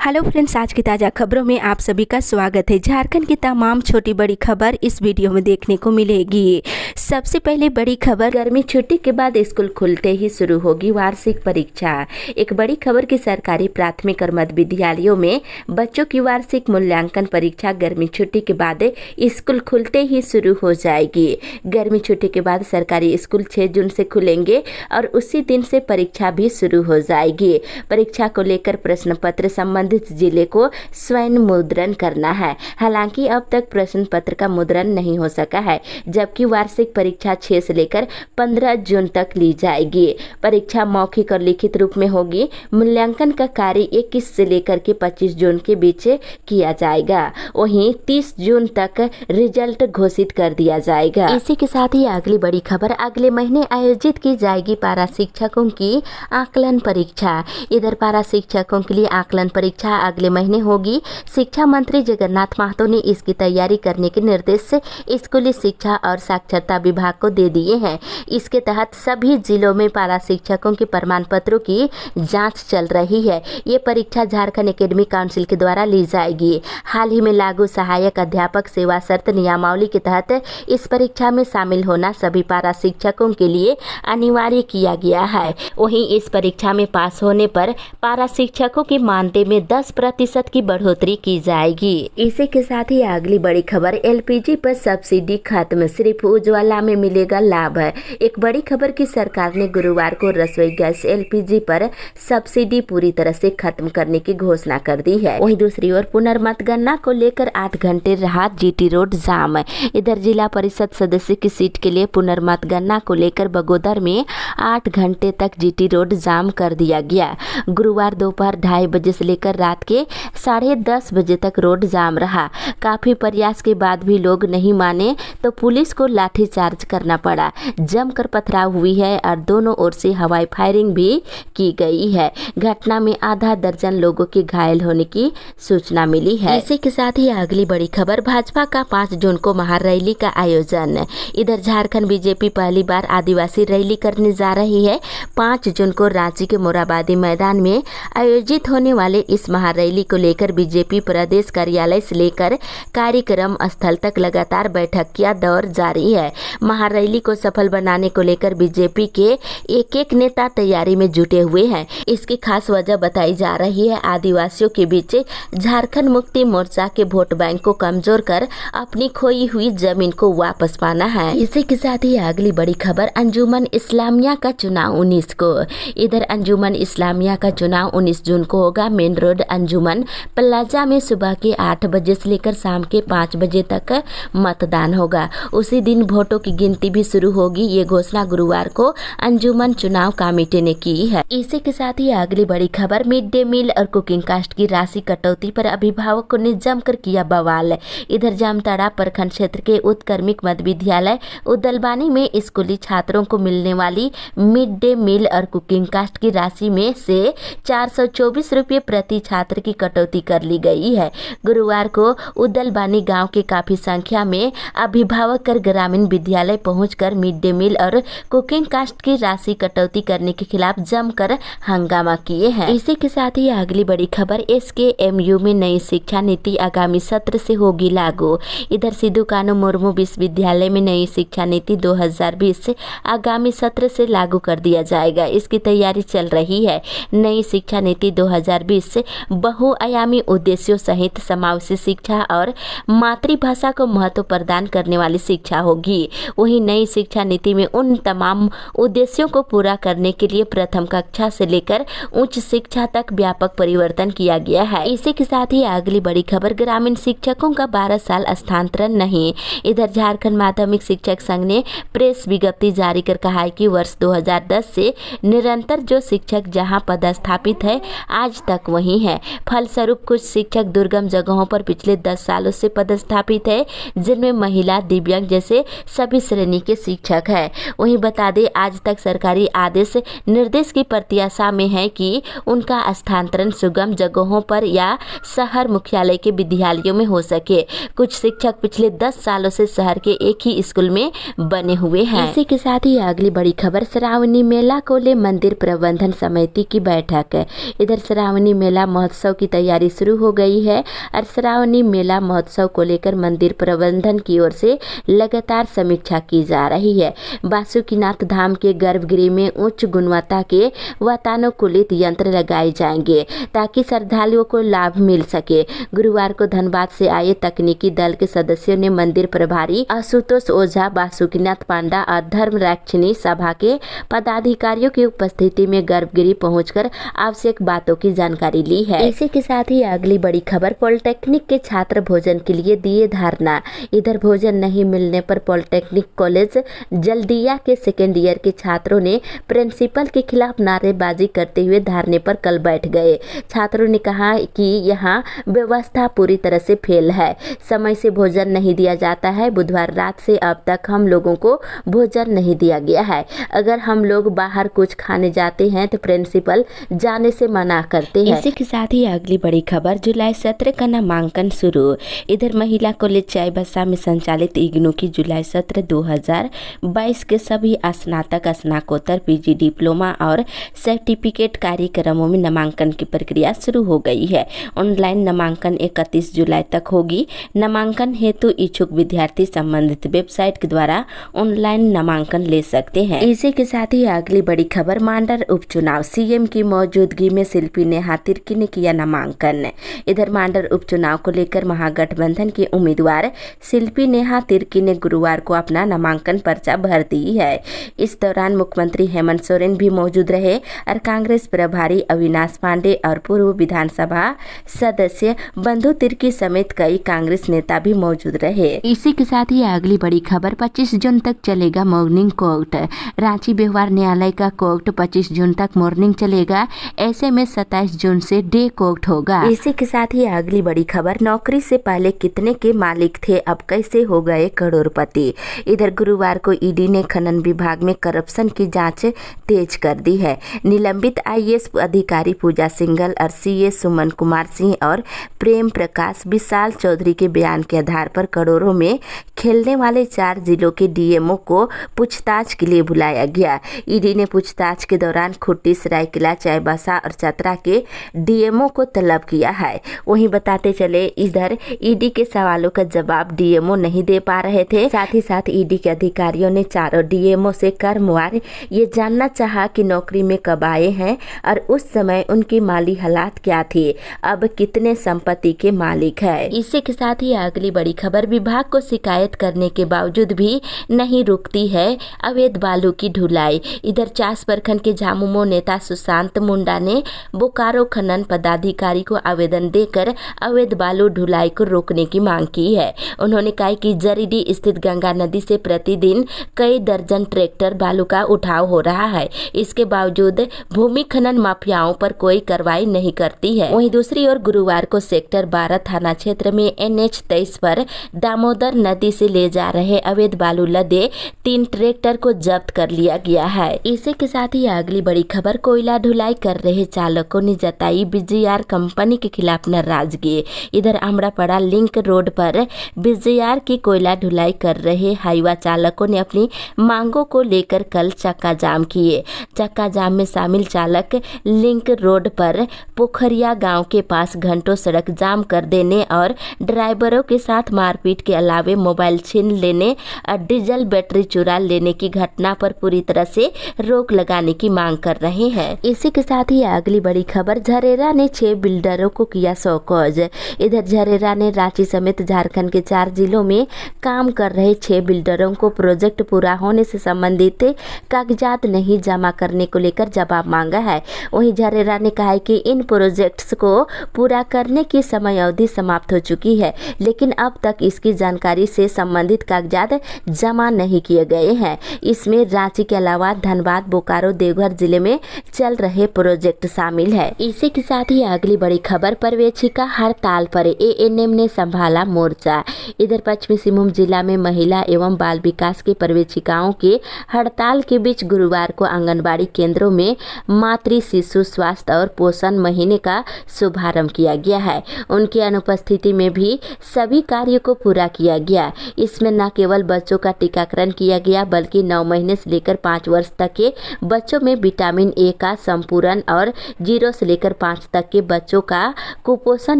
Hello friends, आज की ताज़ा खबरों में आप सभी का स्वागत है। झारखंड की तमाम छोटी बड़ी खबर इस वीडियो में देखने को मिलेगी। सबसे पहले बड़ी खबर, गर्मी छुट्टी के बाद स्कूल खुलते ही शुरू होगी वार्षिक परीक्षा। एक बड़ी खबर की सरकारी प्राथमिक और मध्य विद्यालयों में बच्चों की वार्षिक मूल्यांकन परीक्षा गर्मी छुट्टी के बाद स्कूल खुलते ही शुरू हो जाएगी। गर्मी छुट्टी के बाद सरकारी स्कूल 6 जून से खुलेंगे और उसी दिन से परीक्षा भी शुरू हो जाएगी। परीक्षा को लेकर प्रश्न पत्र संबंधित जिले को स्वयं मुद्रण करना है। हालांकि अब तक प्रश्न पत्र का मुद्रण नहीं हो सका है, जबकि वार्षिक परीक्षा 6 से लेकर 15 जून तक ली जाएगी। परीक्षा मौखिक और लिखित रूप में होगी। मूल्यांकन का कार्य 21 से लेकर के 25 जून के बीच किया जाएगा। वहीं 30 जून तक रिजल्ट घोषित कर दिया जाएगा। इसी के साथ ही अगली बड़ी खबर, अगले महीने आयोजित की जाएगी पारा शिक्षकों की आकलन परीक्षा। इधर पारा शिक्षकों के लिए आकलन परीक्षा अगले महीने होगी। शिक्षा मंत्री जगन्नाथ महतो ने इसकी तैयारी करने के निर्देश स्कूली शिक्षा और साक्षरता विभाग को दे दिए हैं। इसके तहत सभी जिलों में पारा शिक्षकों के प्रमाण पत्रों की जांच चल रही है। ये परीक्षा झारखंड एकेडमिक काउंसिल के द्वारा ली जाएगी। हाल ही में लागू सहायक अध्यापक सेवा शर्त नियमावली के तहत इस परीक्षा में शामिल होना सभी पारा शिक्षकों के लिए अनिवार्य किया गया है। वहीं इस परीक्षा में पास होने पर पारा शिक्षकों के मानदेय में 10% की बढ़ोतरी की जाएगी। इसी के साथ ही अगली बड़ी खबर, एलपीजी पर सब्सिडी खत्म, सिर्फ उज्ज्वला में मिलेगा लाभ। एक बड़ी खबर की सरकार ने गुरुवार को रसोई गैस एलपीजी पर सब्सिडी पूरी तरह से खत्म करने की घोषणा कर दी है। वहीं दूसरी ओर पुनर्मतगणना को लेकर 8 घंटे रहा जीटी रोड जाम। इधर जिला परिषद सदस्य की सीट के लिए पुनर्मतगणना को लेकर बगोदर में 8 घंटे तक जीटी रोड जाम कर दिया गया। गुरुवार दोपहर 2:30 बजे से लेकर रात के 10:30 बजे तक रोड जाम रहा। काफी प्रयास के बाद भी लोग नहीं माने तो पुलिस को लाठीचार्ज करना पड़ा। जमकर पथराव हुई है और दोनों ओर से हवाई फायरिंग भी की गई है। घटना में आधा दर्जन लोगों के घायल होने की सूचना मिली है। इसी के साथ ही अगली बड़ी खबर, भाजपा का 5 जून को महारैली का आयोजन। इधर झारखंड बीजेपी पहली बार आदिवासी रैली करने जा रही है। 5 जून को रांची के मोराबादी मैदान में आयोजित होने वाले इस महारैली को लेकर बीजेपी प्रदेश कार्यालय से लेकर कार्यक्रम स्थल तक लगातार बैठक का दौर जारी है। महारैली को सफल बनाने को लेकर बीजेपी के एक नेता तैयारी में जुटे हुए हैं। इसकी खास वजह बताई जा रही है आदिवासियों के बीच झारखंड मुक्ति मोर्चा के वोट बैंक को कमजोर कर अपनी खोई हुई जमीन को वापस पाना है। इसी के साथ ही अगली बड़ी खबर, अंजुमन इस्लामिया का चुनाव 19 को। इधर अंजुमन इस्लामिया का चुनाव 19 जून को होगा। मेन रोड अंजुमन प्लाजा में सुबह के 8 बजे से लेकर शाम के 5 बजे तक मतदान होगा। उसी दिन वोटों की गिनती भी शुरू होगी। ये घोषणा गुरुवार को अंजुमन चुनाव कमेटी ने की है। इसी के साथ ही अगली बड़ी खबर, मिड डे मील और कुकिंग कास्ट की राशि कटौती पर अभिभावकों ने जमकर किया बवाल। इधर जामताड़ा प्रखंड क्षेत्र के उत्क्रमिक मध्य विद्यालय उदलबानी में स्कूली छात्रों को मिलने वाली मिड डे मील और कुकिंग कास्ट की राशि में से 424 रुपये प्रति छात्र की कटौती कर ली गई है। गुरुवार को उदलबानी गांव के काफी संख्या में अभिभावक कर ग्रामीण विद्यालय पहुंचकर मिड डे मील और कुकिंग कास्ट की राशि कटौती करने के खिलाफ जमकर हंगामा किए हैं। इसी के साथ ही अगली बड़ी खबर, एसकेएमयू में नई शिक्षा नीति आगामी सत्र से होगी लागू। इधर सिद्धू कानू मुर्मू विश्वविद्यालय में नई शिक्षा नीति 2020 से आगामी सत्र से लागू कर दिया जाएगा। इसकी तैयारी चल रही है। नई शिक्षा नीति 2020 से बहुआयामी उद्देश्यों सहित समावेशी शिक्षा और मातृभाषा को महत्व प्रदान करने वाली शिक्षा होगी। वहीं नई शिक्षा नीति में उन तमाम उद्देश्यों को पूरा करने के लिए प्रथम कक्षा से लेकर उच्च शिक्षा तक व्यापक परिवर्तन किया गया है। इसी के साथ ही अगली बड़ी खबर, ग्रामीण शिक्षकों का 12 साल स्थानांतरण नहीं। इधर झारखंड माध्यमिक शिक्षक संघ ने प्रेस विज्ञप्ति जारी कर कहा है कि वर्ष 2010 से निरंतर जो शिक्षक जहां पदस्थापित है आज तक वही है। फलस्वरूप कुछ शिक्षक दुर्गम जगहों पर पिछले 10 सालों से पदस्थापित है, जिनमें महिला, दिव्यांग जैसे सभी श्रेणी के शिक्षक हैं। वहीं बता दें, आज तक सरकारी आदेश निर्देश की प्रत्याशा में है कि उनका स्थानांतरण सुगम जगहों पर या शहर मुख्यालय के विद्यालयों में हो सके। कुछ शिक्षक पिछले 10 सालों से शहर के एक ही स्कूल में बने हुए हैं। इसी के साथ ही अगली बड़ी खबर, श्रावणी मेला को ले मंदिर प्रबंधन समिति की बैठक। इधर श्रावणी मेला महोत्सव की तैयारी शुरू हो गई है और श्रावणी मेला महोत्सव को लेकर मंदिर प्रबंधन की ओर से लगातार समीक्षा की जा रही है। बासुकीनाथ धाम के गर्भगृह में उच्च गुणवत्ता के वातानुकूलित यंत्र लगाए जाएंगे ताकि श्रद्धालुओं को लाभ मिल सके। गुरुवार को धनबाद से आए तकनीकी दल के सदस्यों ने मंदिर प्रभारी आशुतोष ओझा, बासुकीनाथ पांडा और धर्मरक्षिणी सभा के पदाधिकारियों की उपस्थिति में गर्भगृह पहुंचकर आवश्यक बातों की जानकारी ली है। इसी के साथ ही अगली बड़ी खबर, पॉलिटेक्निक के छात्र भोजन के लिए दिए धरना। इधर भोजन नहीं मिलने पर पॉलिटेक्निक कॉलेज जल्दिया के सेकेंड ईयर के छात्रों ने प्रिंसिपल के खिलाफ नारेबाजी करते हुए धरने पर कल बैठ गए। छात्रों ने कहा कि यहाँ व्यवस्था पूरी तरह से फेल है, समय से भोजन नहीं दिया जाता है। बुधवार रात से अब तक हम लोगों को भोजन नहीं दिया गया है। अगर हम लोग बाहर कुछ खाने जाते हैं तो प्रिंसिपल जाने से मना करते हैं। इसी के साथ ही अगली बड़ी खबर, जुलाई सत्र का नामांकन शुरू। इधर महिला कॉलेज चाईबासा में संचालित इग्नू की जुलाई सत्र 2022 के सभी स्नातक, स्नातकोत्तर, पीजी, डिप्लोमा और सर्टिफिकेट कार्यक्रमों में नामांकन की प्रक्रिया शुरू हो गई है। ऑनलाइन नामांकन 31 जुलाई तक होगी। नामांकन हेतु इच्छुक विद्यार्थी संबंधित वेबसाइट के द्वारा ऑनलाइन नामांकन ले सकते हैं। इसी के साथ ही अगली बड़ी खबर, मांडर उपचुनाव, सीएम की मौजूदगी में शिल्पी नेहा तिर्की ने किया नामांकन। इधर मांडर उपचुनाव को लेकर महागठबंधन के उम्मीदवार शिल्पी नेहा तिर्की ने गुरुवार को अपना नामांकन पर्चा भर दी है। इस दौरान मुख्यमंत्री हेमंत सोरेन भी मौजूद रहे और कांग्रेस प्रभारी अविनाश पांडे और पूर्व विधानसभा सदस्य बंधु तिर्की समेत कई कांग्रेस नेता भी मौजूद रहे। इसी के साथ ही अगली बड़ी खबर, 25 जून तक चलेगा मॉर्निंग कोर्ट। रांची व्यवहार न्यायालय का कोर्ट 25 जून तक मॉर्निंग चलेगा। ऐसे में 27 जून से डे कोर्ट होगा। इसी के साथ ही अगली बड़ी खबर, नौकरी से पहले कितने के मालिक थे, अब कैसे हो गए करोड़पति। इधर गुरुवार को ईडी ने खनन विभाग में करप्शन की जांच तेज कर दी है। निलंबित आईएएस अधिकारी पूजा सिंघल और सीए सुमन कुमार सिंह और प्रेम प्रकाश विशाल चौधरी के बयान के आधार पर करोड़ों में खेलने वाले 4 जिलों के डीएमओ को पूछताछ के लिए बुलाया गया। ईडी ने पूछताछ के दौरान खुट्टी, सरायकेला, चाईबासा और चतरा के डीएमओ को तलब किया है। वहीं बताते चले, इधर ईडी के सवालों का जवाब डीएमओ नहीं दे पा रहे थे। साथ ही साथ ईडी के अधिकारियों ने चारों डीएमओ से क्रमवार ये जानना चाहा कि नौकरी में कब आए हैं और उस समय उनकी माली हालात क्या थी, अब कितने संपत्ति के मालिक है। इसी के साथ ही अगली बड़ी खबर, विभाग को शिकायत करने के बावजूद भी नहीं रुकती है अवैध बालू की ढुलाई। इधर चास प्रखंड के झामुमो नेता सुशांत मुंडा ने बोकारो खनन पदाधिकारी को आवेदन देकर अवैध बालू ढुलाई को रोकने की मांग की है। उन्होंने कहा कि जरीडी स्थित गंगा नदी से प्रतिदिन कई दर्जन ट्रैक्टर बालू का उठाव हो रहा है। इसके बावजूद भूमि खनन माफियाओं पर कोई कार्रवाई नहीं करती है। वहीं दूसरी ओर गुरुवार को सेक्टर 12 थाना क्षेत्र में NH 23 पर दामोदर नदी से ले जा रहे अवैध बालू लदे 3 ट्रैक्टर को जब्त कर लिया गया है। इसी के साथ ही अगली बड़ी खबर, कोयला ढुलाई कर रहे चालकों ने जताई BGR कंपनी के खिलाफ नाराजगी। इधर अमड़ापड़ा लिंक रोड पर BGR की कोयला ढुलाई कर रहे हाईवा चालकों ने अपनी मांगों को लेकर कल चक्का जाम किए। चक्का जाम में शामिल चालक लिंक रोड पर पोखरिया गांव के पास घंटों सड़क जाम कर देने और ड्राइवरों के साथ मारपीट के अलावे मोबाइल छीन लेने और डीजल बैटरी चुरा लेने की घटना पर पूरी तरह से रोक लगाने की मांग कर रहे हैं। इसी के साथ ही अगली बड़ी खबर, झरेरा ने 6 बिल्डरों को किया शोकॉज। इधर झरेरा ने रांची समेत झारखंड के 4 जिलों में काम कर रहे 6 बिल्डरों को प्रोजेक्ट पूरा होने से संबंधित कागजात नहीं जमा करने को लेकर जवाब मांगा है। वहीं झरेरा ने कहा है कि इन प्रोजेक्ट्स को पूरा करने की समय अवधि समाप्त हो चुकी है, लेकिन अब तक इसकी जानकारी से संबंधित कागजात जमा नहीं किए गए हैं। इसमें रांची के अलावा धनबाद, बोकारो, देवघर जिले में चल रहे प्रोजेक्ट शामिल है। इसी के साथ ही अगली बड़ी खबर, पर्यवेक्षिका हड़ताल पर ANM ने संभाला मोर्चा। इधर पश्चिमी सिंहभूम जिला में महिला एवं बाल विकास के पर्यवेक्षिकाओं के हड़ताल के बीच गुरुवार को आंगनबाड़ी केंद्रों में मातृ शिशु स्वास्थ्य और पोषण महीने का शुभारंभ किया गया है। उनकी अनुपस्थिति में भी सभी कार्यों को पूरा किया गया। इसमें न केवल बच्चों का टीकाकरण किया गया बल्कि 9 महीने से लेकर 5 वर्ष तक के बच्चों में विटामिन A का संपूरण और 0 से लेकर 5 5 तक के बच्चों का कुपोषण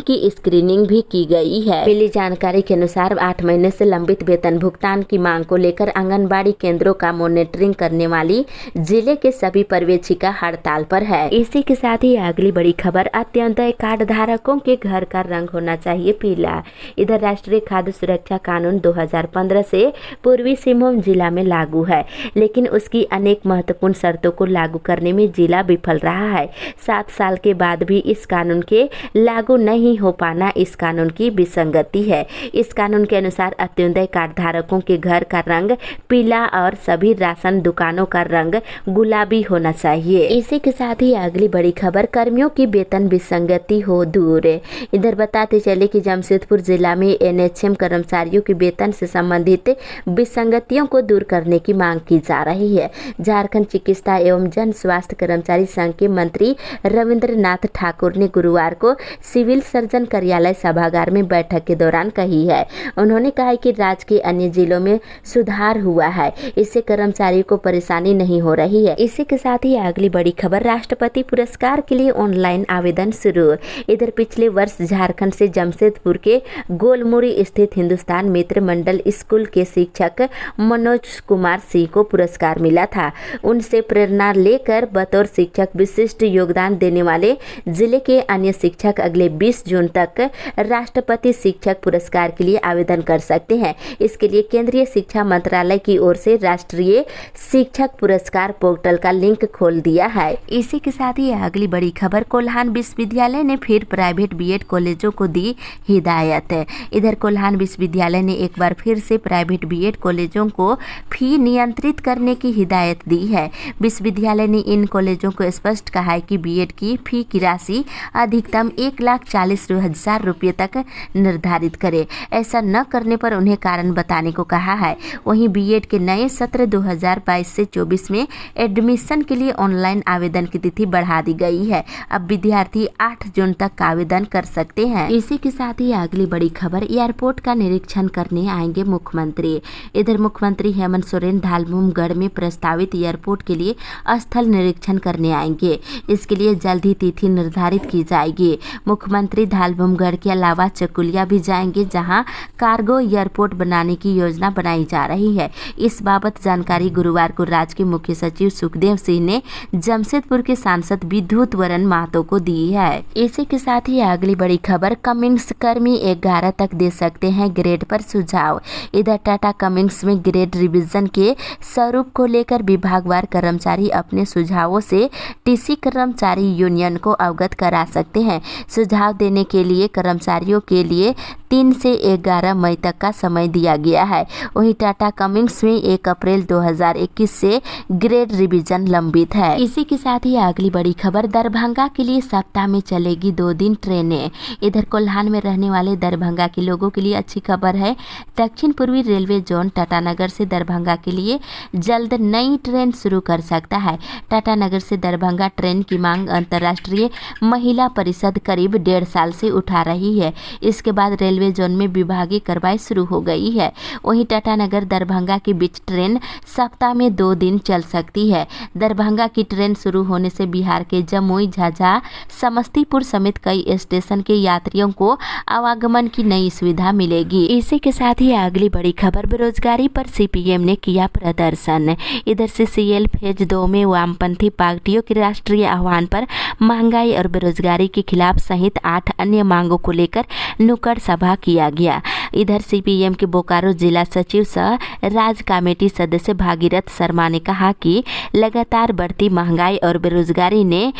की स्क्रीनिंग भी की गई है। मिली जानकारी के अनुसार 8 महीने से लंबित वेतन भुगतान की मांग को लेकर आंगनबाड़ी केंद्रों का मॉनिटरिंग करने वाली जिले के सभी पर्यवेक्षिका हड़ताल पर है। इसी के साथ ही अगली बड़ी खबर, अंत्योदय कार्ड धारकों के घर का रंग होना चाहिए पीला। इधर राष्ट्रीय खाद्य सुरक्षा कानून 2015 से पूर्वी सिंहभूम जिला में लागू है, लेकिन उसकी अनेक महत्वपूर्ण शर्तों को लागू करने में जिला विफल रहा है। 7 साल के बाद भी इस कानून के लागू नहीं हो पाना इस कानून की विसंगति है। इस कानून के अनुसार अंत्योदय कार्ड धारकों के घर का रंग पीला और सभी राशन दुकानों का रंग गुलाबी होना चाहिए। इसी के साथ ही अगली बड़ी खबर, कर्मियों की वेतन विसंगति हो दूर। इधर बताते चले कि जमशेदपुर जिला में एनएचएम कर्मचारियों के वेतन से संबंधित विसंगतियों को दूर करने की मांग की जा रही है। झारखंड चिकित्सा एवं जन स्वास्थ्य कर्मचारी संघ के मंत्री रविंद्रनाथ ठाकुर ने गुरुवार को सिविल सर्जन कार्यालय सभागार में बैठक के दौरान कही है। उन्होंने कहा कि राज्य के अन्य जिलों में सुधार हुआ है, इससे कर्मचारियों को परेशानी नहीं हो रही है। इसी के साथ ही अगली बड़ी खबर, राष्ट्रपति पुरस्कार के लिए ऑनलाइन आवेदन शुरू। इधर पिछले वर्ष झारखंड से जमशेदपुर के गोलमुड़ी स्थित हिंदुस्तान मित्र मंडल स्कूल के शिक्षक मनोज कुमार सिंह को पुरस्कार मिला था। उनसे प्रेरणा लेकर बतौर शिक्षक विशिष्ट योगदान देने वाले जिले के अन्य शिक्षक अगले 20 जून तक राष्ट्रपति शिक्षक पुरस्कार के लिए आवेदन कर सकते हैं। इसके लिए केंद्रीय शिक्षा मंत्रालय की ओर से राष्ट्रीय शिक्षक पुरस्कार पोर्टल का लिंक खोल दिया है। इसी के साथ ही अगली बड़ी खबर, कोल्हान विश्वविद्यालय ने फिर प्राइवेट बीएड कॉलेजों को दी हिदायत। इधर कोल्हान विश्वविद्यालय ने एक बार फिर से प्राइवेट बीएड कॉलेजों को फी नियंत्रित करने की हिदायत दी है। विश्वविद्यालय ने इन कॉलेजों को स्पष्ट कहा है कि बीएड की फी की राशि अधिकतम 1,40,000 रुपये तक निर्धारित करे। ऐसा न करने पर उन्हें कारण बताने को कहा है। वहीं बीएड के नए सत्र 2022 से 24 में एडमिशन के लिए ऑनलाइन आवेदन की तिथि बढ़ा दी गई है। अब विद्यार्थी 8 जून तक आवेदन कर सकते हैं। इसी के साथ ही अगली बड़ी खबर, एयरपोर्ट का निरीक्षण करने आएंगे मुख्यमंत्री। इधर मुख्यमंत्री हेमंत सोरेन धालभूमगढ़ में प्रस्तावित एयरपोर्ट के लिए स्थल निरीक्षण करने आएंगे। इसके लिए जल्द ही तिथि निर्धारित की जाएगी। मुख्यमंत्री धालभूमगढ़ के अलावा चकुलिया भी जाएंगे, जहां कार्गो एयरपोर्ट बनाने की योजना बनाई जा रही है। इस बाबत जानकारी गुरुवार को राज्य के मुख्य सचिव सुखदेव सिंह ने जमशेदपुर के सांसद विद्युत वरण महतो को दी है। इसी के साथ ही अगली बड़ी खबर, कमिंग्स कर्मी 11 तक दे सकते हैं ग्रेड पर सुझाव। इधर टाटा कमिंग्स में ग्रेड रिवीजन के स्वरूप को लेकर विभागवार कर्मचारी अपने सुझावों से टीसी कर्मचारी यूनियन को अवगत करा सकते हैं। सुझाव देने के लिए कर्मचारियों के लिए 3 से 11 मई तक का समय दिया गया है। वहीं टाटा कमिंग्स में 1 अप्रैल 2021 से ग्रेड रिवीजन लंबित है। इसी के साथ ही अगली बड़ी खबर, दरभंगा के लिए सप्ताह में चलेगी 2 दिन ट्रेनें। इधर कोल्हान में रहने वाले दरभंगा के लोगों के लिए अच्छी खबर है। दक्षिण पूर्वी रेलवे जोन टाटानगर से दरभंगा के लिए जल्द नई ट्रेन शुरू कर सकता है। टाटानगर से दरभंगा ट्रेन की मांग अंतर्राष्ट्रीय महिला परिषद करीब 1.5 साल से उठा रही है। इसके बाद रेलवे जोन में विभागीय कार्रवाई शुरू हो गई है। वहीं टाटानगर दरभंगा के बीच ट्रेन सप्ताह में 2 दिन चल सकती है। दरभंगा की ट्रेन शुरू होने से बिहार के जमुई, झाझा, समस्तीपुर समेत कई स्टेशन के यात्रियों को आवागमन की नई सुविधा मिलेगी। इसी के साथ ही अगली बड़ी खबर, बेरोजगारी पर सीपीएम ने किया प्रदर्शन। इधर सीसीएल फेज 2 में वामपंथी पार्टियों के राष्ट्रीय आह्वान पर महंगाई और बेरोजगारी के खिलाफ सहित 8 अन्य मांगों को लेकर नुक्कड़ सभा किया गया। इधर सीपीएम के बोकारो जिला सचिव सह राज्य कमेटी सदस्य भागीरथ शर्मा ने कहा कि लगातार बढ़ती महंगाई और बेरोजगारी ने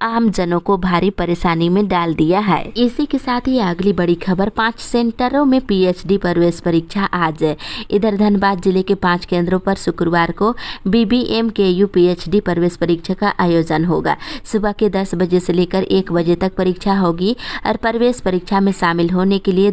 आम जनों को भारी परेशानी में डाल दिया है। इसी के साथ ही अगली बड़ी खबर, 5 सेंटरों में पीएचडी प्रवेश परीक्षा आज। इधर धनबाद जिले के 5 केंद्रों पर शुक्रवार को बीबीएमकेयू पीएचडी प्रवेश परीक्षा का आयोजन होगा। सुबह के 10 बजे से लेकर 1 बजे तक परीक्षा होगी और प्रवेश परीक्षा में शामिल होने के लिए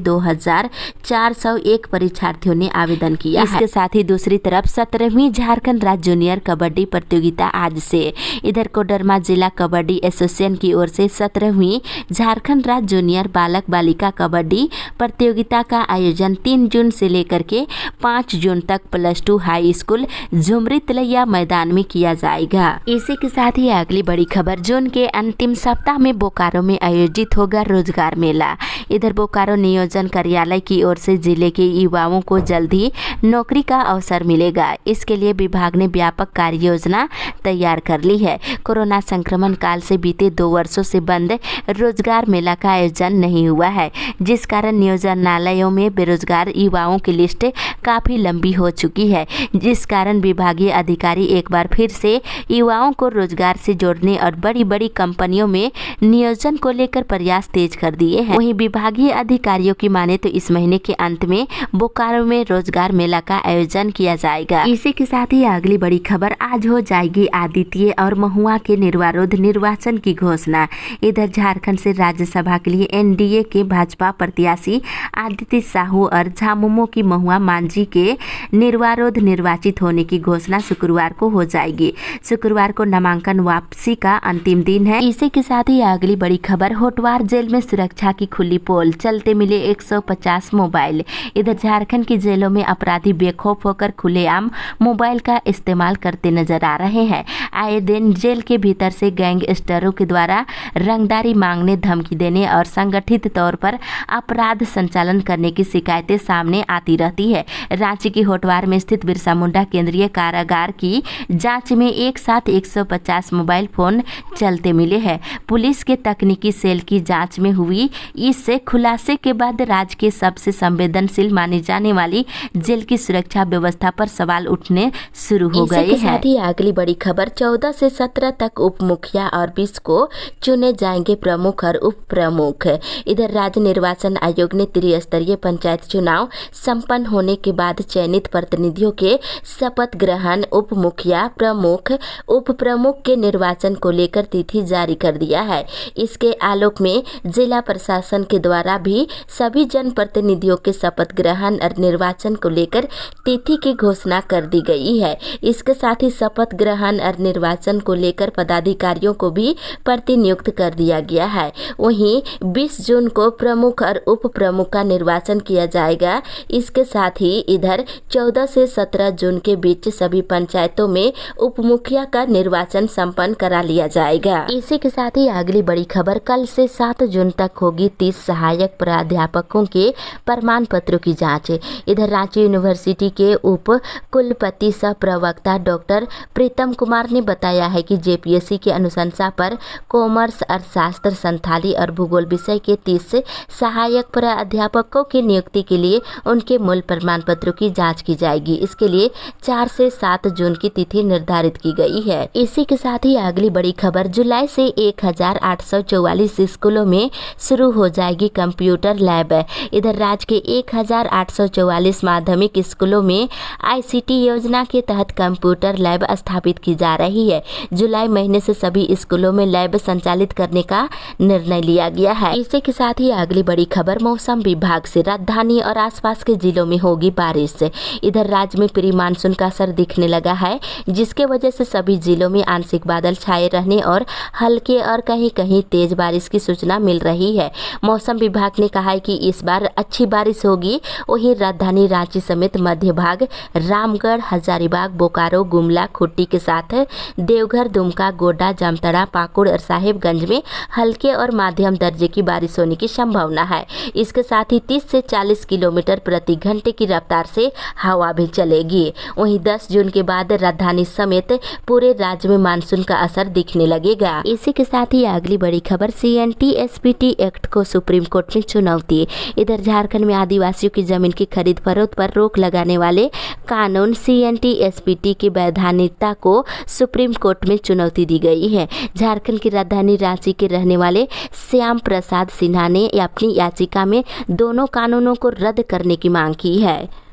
401 परीक्षार्थियों ने आवेदन किया है। इसके साथ ही दूसरी तरफ 17वीं झारखंड राज्य जूनियर कबड्डी प्रतियोगिता आज से। इधर कोडरमा जिला कबड्डी एसोसिएशन की ओर से 17वीं झारखंड राज्य जूनियर बालक बालिका कबड्डी प्रतियोगिता का आयोजन 3 जून से लेकर के 5 जून तक +2 हाई स्कूल झुमरी तलैया मैदान में किया जाएगा। इसी के साथ ही अगली बड़ी खबर, जून के अंतिम सप्ताह में बोकारो में आयोजित होगा रोजगार मेला। इधर बोकारो नियोजन कार्यालय की ओर से जिले के युवाओं को जल्द ही नौकरी का अवसर मिलेगा। इसके लिए विभाग ने व्यापक कार्य योजना तैयार कर ली है। कोरोना संक्रमण काल से बीते 2 वर्षों से बंद रोजगार मेला का आयोजन नहीं हुआ है, जिस कारण नियोजनालयों में बेरोजगार युवाओं की लिस्ट काफी लंबी हो चुकी है, जिस कारण विभागीय अधिकारी एक बार फिर से युवाओं को रोजगार से जोड़ने और बड़ी बड़ी कंपनियों में नियोजन को लेकर प्रयास तेज कर दिए हैं। वहीं विभागीय अधिकारियों की माने तो इस महीने के अंत में बोकारो में रोजगार मेला का आयोजन किया जाएगा। इसी के साथ ही अगली बड़ी खबर, आज हो जाएगी आदित्य और महुआ के निर्विरोध निर्वाचन की घोषणा। इधर झारखंड से राज्यसभा के लिए एनडीए के भाजपा प्रत्याशी आदित्य साहू और झामुमो की महुआ मांझी के निर्विरोध निर्वाचित होने की घोषणा शुक्रवार को हो जाएगी। शुक्रवार को नामांकन वापसी का अंतिम दिन है। इसी के साथ ही अगली बड़ी खबर, होटवार जेल में सुरक्षा की खुली पोल, चलते मिले 150 मोबाइल। इधर झारखंड की जेलों में अपराधी बेखौफ होकर खुलेआम मोबाइल का इस्तेमाल करते नजर आ रहे हैं। आए दिन जेल के भीतर से गैंगस्टरों के द्वारा रंगदारी मांगने, धमकी देने और संगठित तौर पर अपराध संचालन करने की शिकायतें सामने आती रहती है। रांची की होटवार में स्थित बिरसा मुंडा केंद्रीय कारागार की जांच में एक साथ 150 मोबाइल फोन चलते मिले हैं। पुलिस के तकनीकी सेल की जांच में हुई इस खुलासे के बाद राज्य के सबसे संवेदनशील मानी जाने वाली जेल की सुरक्षा व्यवस्था पर सवाल उठने शुरू हो गए हैं। साथ ही अगली बड़ी खबर, 14 से 17 तक उप मुखिया और 20 को चुने जाएंगे प्रमुख और उप प्रमुख। इधर राज्य निर्वाचन आयोग ने त्रिस्तरीय पंचायत चुनाव संपन्न होने के बाद चयनित प्रतिनिधियों के शपथ ग्रहण, उप मुखिया, प्रमुख, उप प्रमुख के निर्वाचन को लेकर तिथि जारी कर दिया है। इसके आलोक में जिला प्रशासन के द्वारा भी सभी जनप्रतिनिधियों के शपथ ग्रहण और निर्वाचन को लेकर तिथि की घोषणा कर दी गई है। इसके साथ ही शपथ ग्रहण और निर्वाचन को लेकर पदाधिकारियों को भी प्रतिनियुक्त कर दिया गया है। वहीं 20 जून को प्रमुख और उप प्रमुख का निर्वाचन किया जाएगा। इसके साथ ही इधर 14 से 17 जून के बीच सभी पंचायतों में उप मुखिया का निर्वाचन संपन्न करा लिया जाएगा। इसी के साथ ही अगली बड़ी खबर, कल से 7 जून तक होगी 30 सहायक प्राध्यापकों के प्रमाण पत्रों की जांच। इधर रांची यूनिवर्सिटी के उप कुलपति सह प्रवक्ता डॉक्टर प्रीतम कुमार ने बताया है कि जेपीएससी की अनुशंसा पर कॉमर्स, अर्थशास्त्र, संथाली और भूगोल विषय के 30 सहायक प्राध्यापकों की नियुक्ति के लिए उनके मूल प्रमाण पत्रों की जांच की जाएगी। इसके लिए 4 से 7 जून की तिथि निर्धारित की गई है। इसी के साथ ही अगली बड़ी खबर, जुलाई से 1844 स्कूलों में शुरू हो जाएगी कंप्यूटर लैब। इधर राज्य के 1844 माध्यमिक स्कूलों में आईसीटी योजना के तहत कंप्यूटर लैब स्थापित की जा रही है। जुलाई महीने से सभी स्कूलों में लैब संचालित करने का निर्णय लिया गया है। इसी के साथ ही अगली बड़ी खबर, मौसम विभाग से राजधानी और आसपास के जिलों में होगी बारिश। इधर राज्य में प्री मानसून का असर दिखने लगा है, जिसके वजह से सभी जिलों में आंशिक बादल छाए रहने और हल्के और कहीं कहीं तेज बारिश की सूचना मिल रही है। मौसम विभाग ने कहा है कि इस बार अच्छी बारिश होगी। वहीं राजधानी रांची समेत मध्य भाग, रामगढ़, हजारीबाग, बोकारो, गुमला, खुट्टी के साथ देवघर, दुमका, गोड्डा, जामताड़ा, पाकुड़ और साहेबगंज में हल्के और माध्यम दर्जे की बारिश होने की संभावना है। इसके साथ ही 30 से 40 किलोमीटर प्रति घंटे की रफ्तार से हवा भी चलेगी। वहीं 10 जून के बाद राजधानी समेत पूरे राज्य में मानसून का असर दिखने लगेगा। इसी के साथ ही अगली बड़ी खबर, CNT-SPT एक्ट को सुप्रीम कोर्ट में चुनौती। इधर झारखंड में आदिवासियों की जमीन की खरीद फरोख्त पर रोक लगाने वाले कानून CNT-SPT की वैधानिकता को सुप्रीम कोर्ट में चुनौती दी गई है। झारखंड की राजधानी रांची के रहने वाले श्याम प्रसाद सिन्हा ने अपनी याचिका में दोनों कानूनों को रद्द करने की मांग की है।